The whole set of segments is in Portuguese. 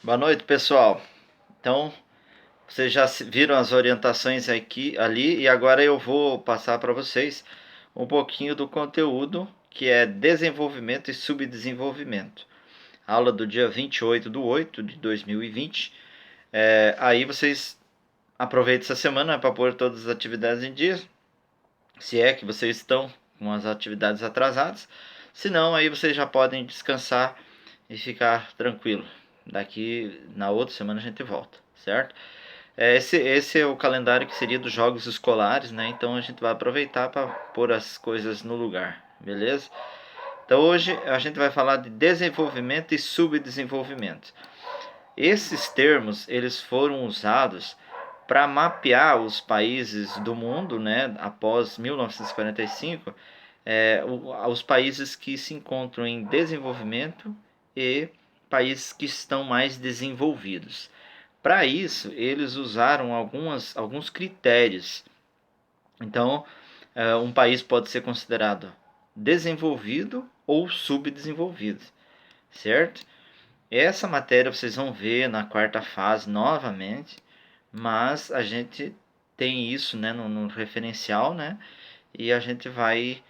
Boa noite, pessoal. Então, vocês já viram as orientações aqui, ali, e agora eu vou passar para vocês um pouquinho do conteúdo que é desenvolvimento e subdesenvolvimento. Aula do dia 28/8 de 2020. Aí vocês aproveitem essa semana para pôr todas as atividades em dia, se é que vocês estão com as atividades atrasadas. Se não, aí vocês já podem descansar e ficar tranquilo. Daqui na outra semana a gente volta, certo? Esse é o calendário que seria dos jogos escolares, né? Então a gente vai aproveitar para pôr as coisas no lugar, beleza? Então hoje a gente vai falar de desenvolvimento e subdesenvolvimento. Esses termos eles foram usados para mapear os países do mundo, né? Após 1945, os países que se encontram em desenvolvimento e países que estão mais desenvolvidos. Para isso, eles usaram alguns critérios. Então, um país pode ser considerado desenvolvido ou subdesenvolvido, certo? Essa matéria vocês vão ver na quarta fase novamente, mas a gente tem isso, né, no referencial, né? E a gente vai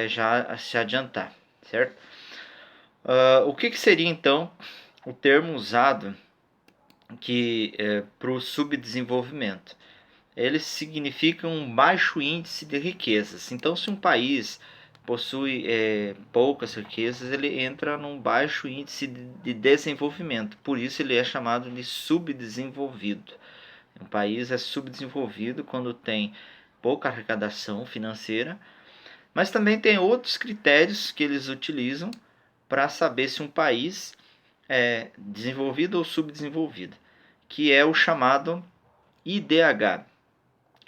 já se adiantar, certo? O que seria então o termo usado que para o subdesenvolvimento? Ele significa um baixo índice de riquezas. Então, se um país possui poucas riquezas, ele entra num baixo índice de desenvolvimento. Por isso, ele é chamado de subdesenvolvido. Um país é subdesenvolvido quando tem pouca arrecadação financeira, mas também tem outros critérios que eles utilizam para saber se um país é desenvolvido ou subdesenvolvido, que é o chamado IDH,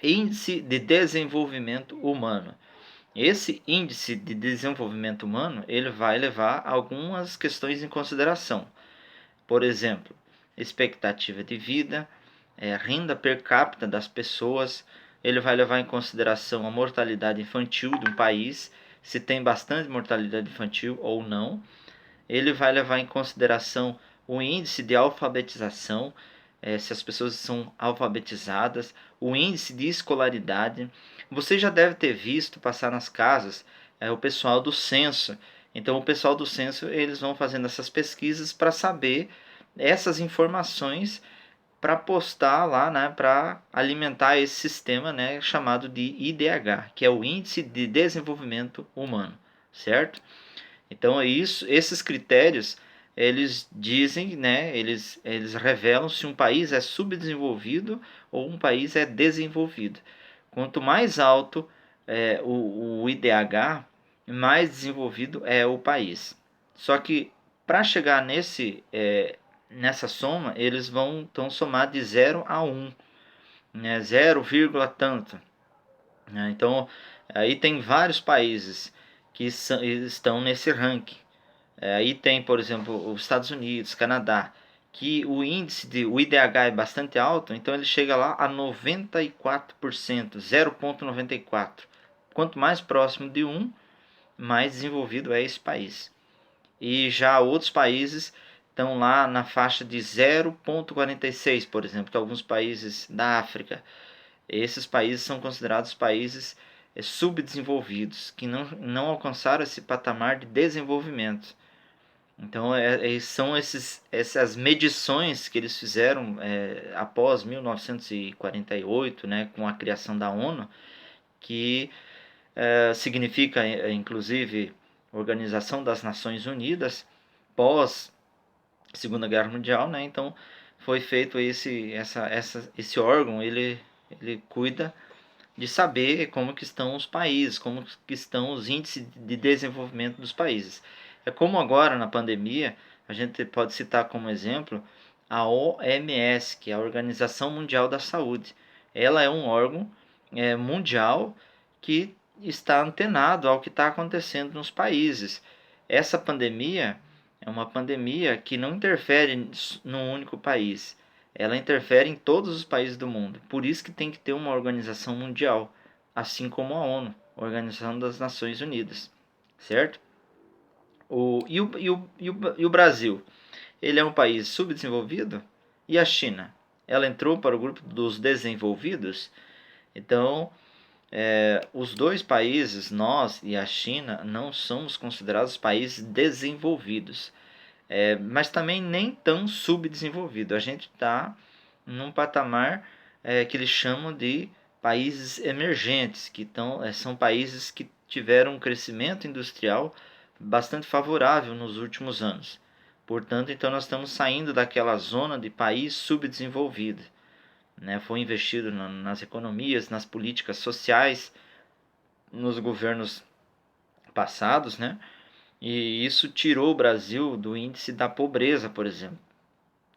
Índice de Desenvolvimento Humano. Esse índice de desenvolvimento humano ele vai levar algumas questões em consideração. Por exemplo, expectativa de vida, renda per capita das pessoas. Ele vai levar em consideração a mortalidade infantil de um país, se tem bastante mortalidade infantil ou não. Ele vai levar em consideração o índice de alfabetização, se as pessoas são alfabetizadas, o índice de escolaridade. Você já deve ter visto passar nas casas o pessoal do censo. Então, o pessoal do censo eles vão fazendo essas pesquisas para saber essas informações para postar lá, né, para alimentar esse sistema, né, chamado de IDH, que é o Índice de Desenvolvimento Humano, certo? Então é isso, esses critérios eles dizem, né, eles revelam se um país é subdesenvolvido ou um país é desenvolvido. Quanto mais alto o IDH, mais desenvolvido é o país. Só que para chegar nessa soma, eles vão então somar de 0 a 1, né, 0, tanto. Né? Então aí tem vários países que estão nesse ranking. Aí tem, por exemplo, os Estados Unidos, Canadá, que o IDH é bastante alto, então ele chega lá a 94%, 0,94. Quanto mais próximo de 1, mais desenvolvido é esse país. E já outros países estão lá na faixa de 0,46, por exemplo, que alguns países da África. Esses países são considerados países subdesenvolvidos, que não alcançaram esse patamar de desenvolvimento. Então, são essas medições que eles fizeram após 1948, né, com a criação da ONU, que significa, inclusive, Organização das Nações Unidas, pós Segunda Guerra Mundial. Né? Então, foi feito esse órgão, ele cuida de saber como que estão os países, como que estão os índices de desenvolvimento dos países. É como agora na pandemia, a gente pode citar como exemplo a OMS, que é a Organização Mundial da Saúde. Ela é um órgão mundial que está antenado ao que está acontecendo nos países. Essa pandemia é uma pandemia que não interfere num único país, ela interfere em todos os países do mundo. Por isso que tem que ter uma organização mundial, assim como a ONU, Organização das Nações Unidas, certo? E o Brasil? ele é um país subdesenvolvido? E a China? Ela entrou para o grupo dos desenvolvidos? Então, os dois países, nós e a China, não somos considerados países desenvolvidos, mas também nem tão subdesenvolvido. A gente está num patamar que eles chamam de países emergentes, que são países que tiveram um crescimento industrial bastante favorável nos últimos anos. Portanto, então nós estamos saindo daquela zona de país subdesenvolvido. Né? Foi investido nas economias, nas políticas sociais, nos governos passados, né? E isso tirou o Brasil do índice da pobreza, por exemplo.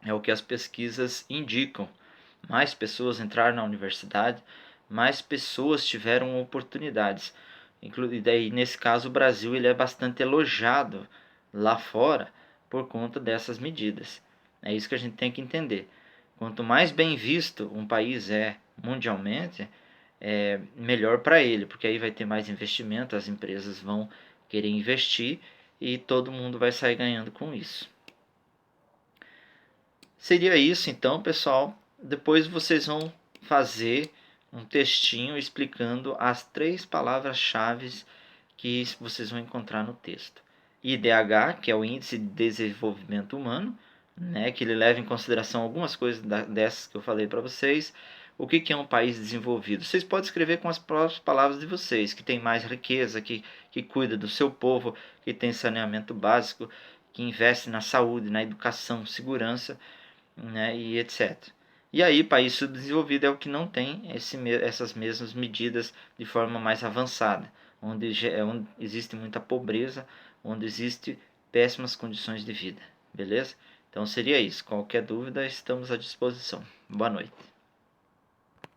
É o que as pesquisas indicam. Mais pessoas entraram na universidade, mais pessoas tiveram oportunidades. E daí, nesse caso, o Brasil ele é bastante elogiado lá fora por conta dessas medidas. É isso que a gente tem que entender. Quanto mais bem visto um país é mundialmente, é melhor para ele, porque aí vai ter mais investimento, as empresas vão querer investir e todo mundo vai sair ganhando com isso. Seria isso então, pessoal. Depois vocês vão fazer um textinho explicando as 3 palavras-chave que vocês vão encontrar no texto. IDH, que é o Índice de Desenvolvimento Humano, né, que ele leva em consideração algumas coisas dessas que eu falei para vocês. O que é um país desenvolvido? Vocês podem escrever com as próprias palavras de vocês, que tem mais riqueza, que cuida do seu povo, que tem saneamento básico, que investe na saúde, na educação, segurança, né, e etc. E aí, país subdesenvolvido é o que não tem essas mesmas medidas de forma mais avançada, onde existe muita pobreza, onde existe péssimas condições de vida, beleza? Então seria isso. Qualquer dúvida, estamos à disposição. Boa noite.